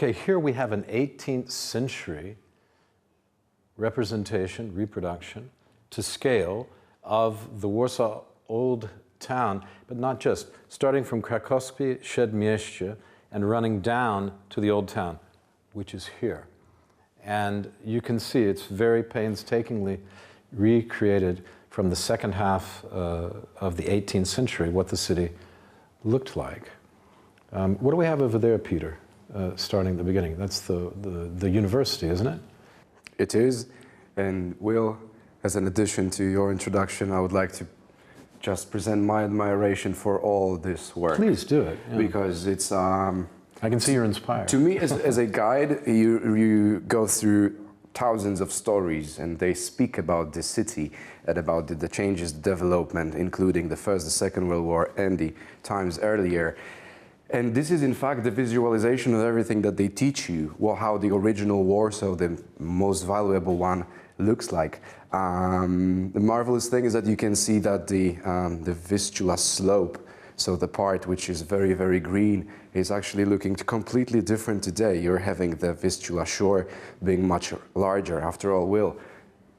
Okay, here we have an 18th century reproduction to scale of the Warsaw Old Town, but not just, starting from Krakowskie Przedmieście and running down to the Old Town, which is here. And you can see it's very painstakingly recreated from the second half of the 18th century, what the city looked like. What do we have over there, Peter, starting at the beginning? That's the university, isn't it? It is, and Will, as an addition to your introduction, I would like to just present my admiration for all this work. Please do it. Yeah. Because it's... I can see you're inspired. To me, as a guide, you go through thousands of stories, and they speak about the city and about the changes, development, including the First, the Second World War, and the times earlier. And this is, in fact, the visualization of everything that they teach you, how the original Warsaw, the most valuable one, looks like. The marvelous thing is that you can see that the Vistula slope, so the part which is very, very green, is actually looking completely different today. You're having the Vistula shore being much larger. After all, Will,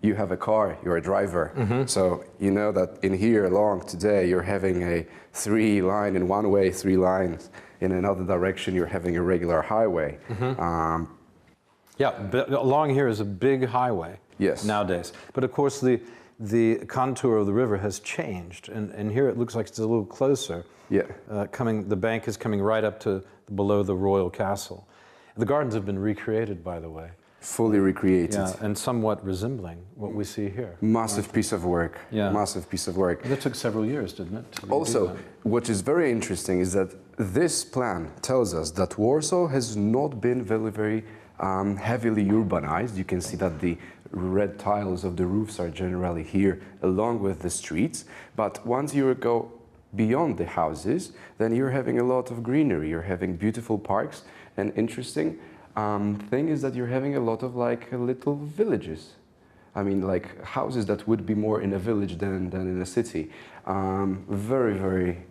you have a car, you're a driver. Mm-hmm. So you know that in here along today, you're having a 3-line in one way, 3 lines. In another direction, you're having a regular highway. Mm-hmm. Yeah, but along here is a big highway. Yes. Nowadays. But of course, the contour of the river has changed, and here it looks like it's a little closer. Yeah. The bank is coming right up to below the royal castle. The gardens have been recreated, by the way. Fully recreated. Yeah, and somewhat resembling what we see here. Massive piece of work. Yeah. Massive piece of work. That took several years, didn't it? Also, what is very interesting is that this plan tells us that Warsaw has not been very, very heavily urbanized. You can see that the red tiles of the roofs are generally here along with the streets. But once you go beyond the houses, then you're having a lot of greenery. You're having beautiful parks. And interesting thing is that you're having a lot of like little villages. I mean, like houses that would be more in a village than in a city. Very, very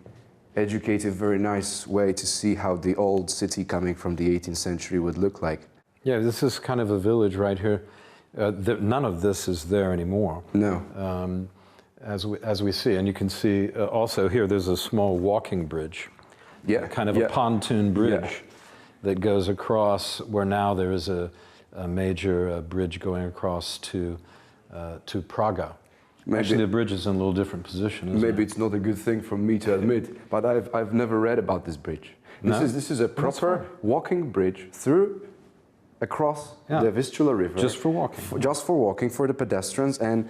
educative, very nice way to see how the old city coming from the 18th century would look like. Yeah, this is kind of a village right here. None of this is there anymore. No. As we see, and you can see also here there's a small walking bridge. Yeah. Kind of a pontoon bridge that goes across where now there is a major bridge going across to Praga. Maybe, actually, the bridge is in a little different position. Maybe it's not a good thing for me to admit, but I've never read about this bridge. This is a proper walking bridge across the Vistula River. Just for walking. Just for walking, for the pedestrians, and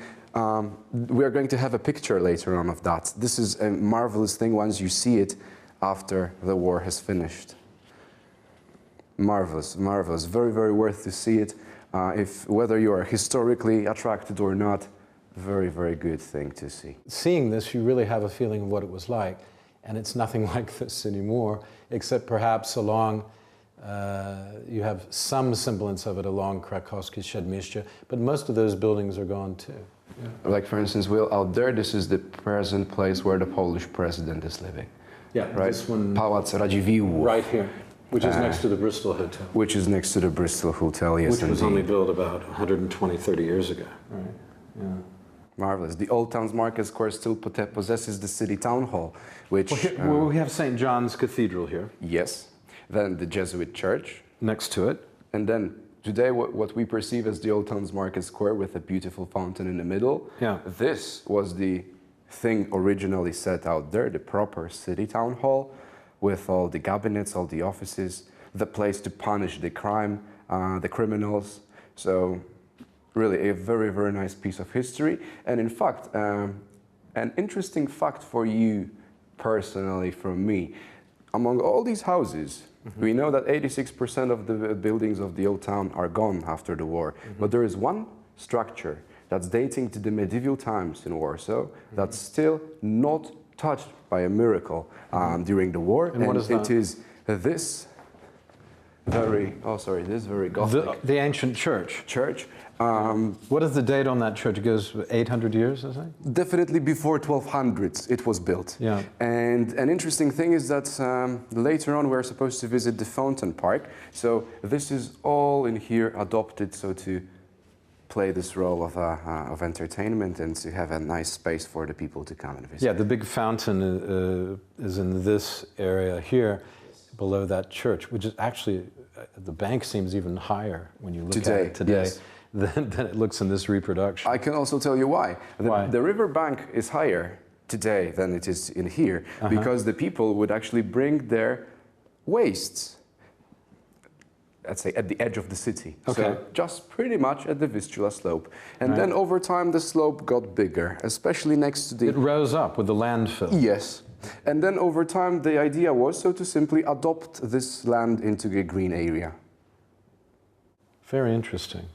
we are going to have a picture later on of that. This is a marvelous thing once you see it after the war has finished. Marvelous, marvelous. Very, very worth to see it. Whether you are historically attracted or not, very, very good thing to see. Seeing this, you really have a feeling of what it was like, and it's nothing like this anymore, except perhaps along you have some semblance of it along Krakowskie Przedmieście, but most of those buildings are gone too. Yeah. Like, for instance, Will, out there, this is the present place where the Polish president is living. Yeah, right? This one. Pałac Radziwiłłów. Right here, which is next to the Bristol Hotel. Which is next to the Bristol Hotel, yes, which was only built about 120, 30 years ago. Right. Yeah. Marvelous. The Old Town's Market Square still possesses the city town hall, which... Well, we have St. John's Cathedral here. Yes. Then the Jesuit church. Next to it. And then today what we perceive as the Old Town's Market Square with a beautiful fountain in the middle. Yeah. This was the thing originally set out there, the proper city town hall with all the cabinets, all the offices, the place to punish the crime, the criminals. So really a very, very nice piece of history. And in fact, an interesting fact for you personally from me, among all these houses, we know that 86% of the buildings of the old town are gone after the war. But there is one structure that's dating to the medieval times in Warsaw that's still not touched by a miracle during the war. And what is that? It is this this very Gothic The ancient church. church. What is the date on that church? It goes 800 years, I think? Definitely before 1200s it was built. Yeah. And an interesting thing is that later on we're supposed to visit the Fountain Park. So this is all in here adopted so to play this role of entertainment and to have a nice space for the people to come and visit. Yeah, the big fountain is in this area here, below that church, which is actually, the bank seems even higher when you look at it today. Yes. Than it looks in this reproduction. I can also tell you why. Why? The river bank is higher today than it is in here because the people would actually bring their wastes, let's say, at the edge of the city. Okay. So just pretty much at the Vistula slope. And then over time the slope got bigger, especially next to the... It rose up with the landfill. Yes. And then over time the idea was so to simply adopt this land into a green area. Very interesting.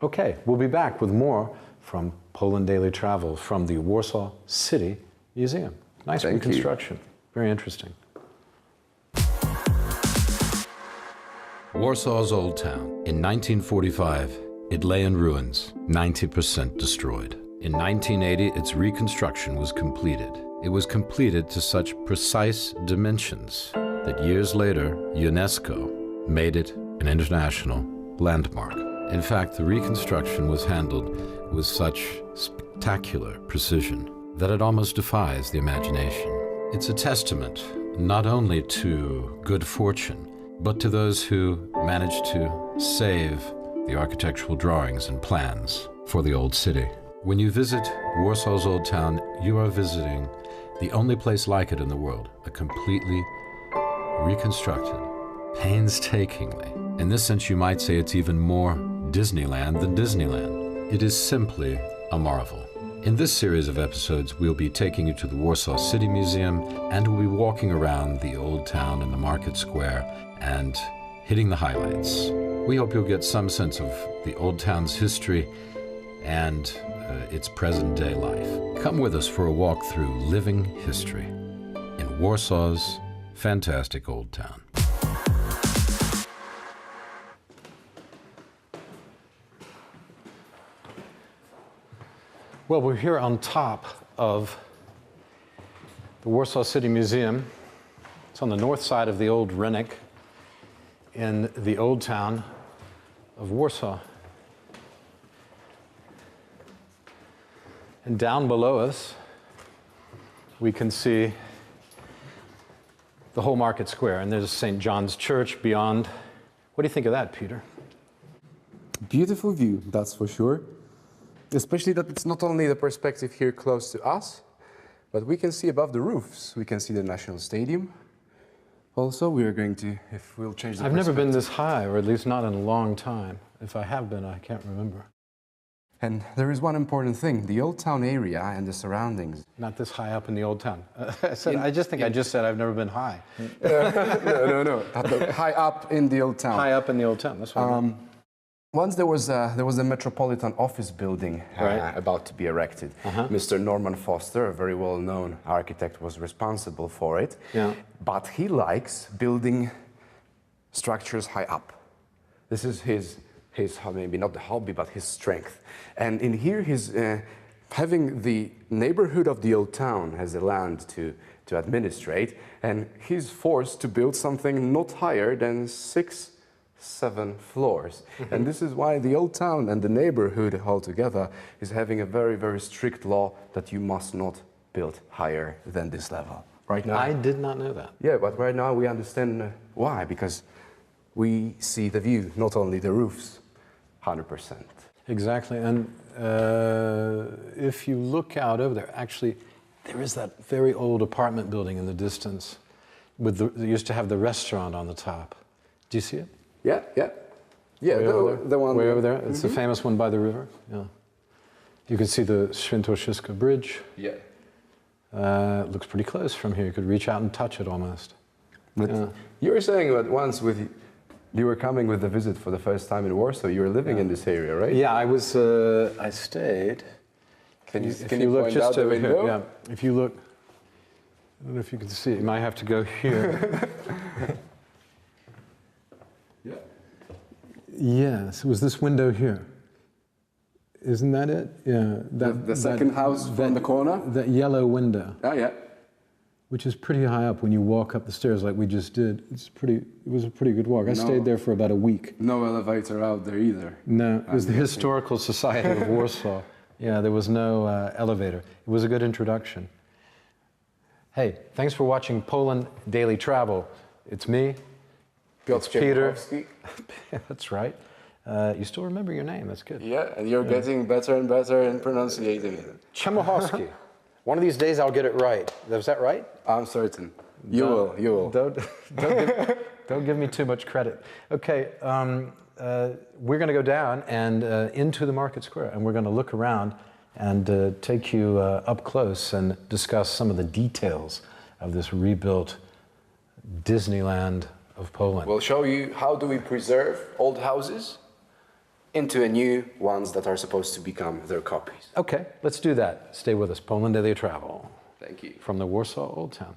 Okay, we'll be back with more from Poland Daily Travel from the Warsaw City Museum. Nice reconstruction. Very interesting. Warsaw's Old Town. In 1945, it lay in ruins, 90% destroyed. In 1980, its reconstruction was completed. It was completed to such precise dimensions that years later, UNESCO made it an international landmark. In fact, the reconstruction was handled with such spectacular precision that it almost defies the imagination. It's a testament not only to good fortune, but to those who managed to save the architectural drawings and plans for the old city. When you visit Warsaw's Old Town, you are visiting the only place like it in the world, a completely reconstructed, painstakingly. In this sense, you might say it's even more Disneyland than Disneyland. It is simply a marvel. In this series of episodes, we'll be taking you to the Warsaw City Museum, and we'll be walking around the old town and the market square and hitting the highlights. We hope you'll get some sense of the old town's history and its present-day life. Come with us for a walk through living history in Warsaw's fantastic old town. Well, we're here on top of the Warsaw City Museum. It's on the north side of the old Rynek in the old town of Warsaw. And down below us, we can see the whole market square. And there's St. John's Church beyond. What do you think of that, Peter? Beautiful view, that's for sure. Especially that it's not only the perspective here close to us, but we can see above the roofs. We can see the National Stadium. Also, we are going to, if we'll change the I've never been this high, or at least not in a long time. If I have been, I can't remember. And there is one important thing, the old town area and the surroundings. Not this high up in the old town. I said I just said I've never been high. No. High up in the old town. High up in the old town, that's what I mean. Once there was a metropolitan office building about to be erected. Mr. Norman Foster, a very well-known architect, was responsible for it. Yeah. But he likes building structures high up. This is his maybe not the hobby, but his strength. And in here, he's having the neighborhood of the old town as the land to administrate, and he's forced to build something not higher than 6-7 floors. And this is why the old town and the neighborhood altogether is having a very, very strict law that you must not build higher than this level. Right now, I did not know that. Yeah, but right now we understand why, because we see the view, not only the roofs, 100%. Exactly, and if you look out over there, actually, there is that very old apartment building in the distance. They used to have the restaurant on the top. Do you see it? Yeah. The one way over there. It's the famous one by the river. Yeah. You can see the Świętokrzyskie Bridge. Yeah. It looks pretty close from here. You could reach out and touch it almost. But you were saying that once you were coming with a visit for the first time in Warsaw. You were living in this area, right? Yeah, I stayed. Can you look point just out the over window? here? Yeah. If you look, I don't know if you can see it. You might have to go here. Yes, it was this window here. Isn't that it? Yeah. The second house from the corner? That yellow window. Oh, yeah. Which is pretty high up when you walk up the stairs like we just did. It was a pretty good walk. I stayed there for about a week. No elevator out there either. No, it was the Historical Society of Warsaw. Yeah, there was no elevator. It was a good introduction. Hey, thanks for watching Poland Daily Travel. It's me, Piotr Peter. Ciepłowski. That's right. You still remember your name, that's good. Yeah, and you're getting better and better in pronouncing it. Ciepłowski. One of these days I'll get it right. Is that right? I'm certain. You will. Don't give me too much credit. Okay, we're going to go down and into the market square, and we're going to look around and take you up close and discuss some of the details of this rebuilt Disneyland of Poland. We'll show you how do we preserve old houses into new ones that are supposed to become their copies. Okay, let's do that. Stay with us. Poland Daily Travel. Thank you. From the Warsaw Old Town.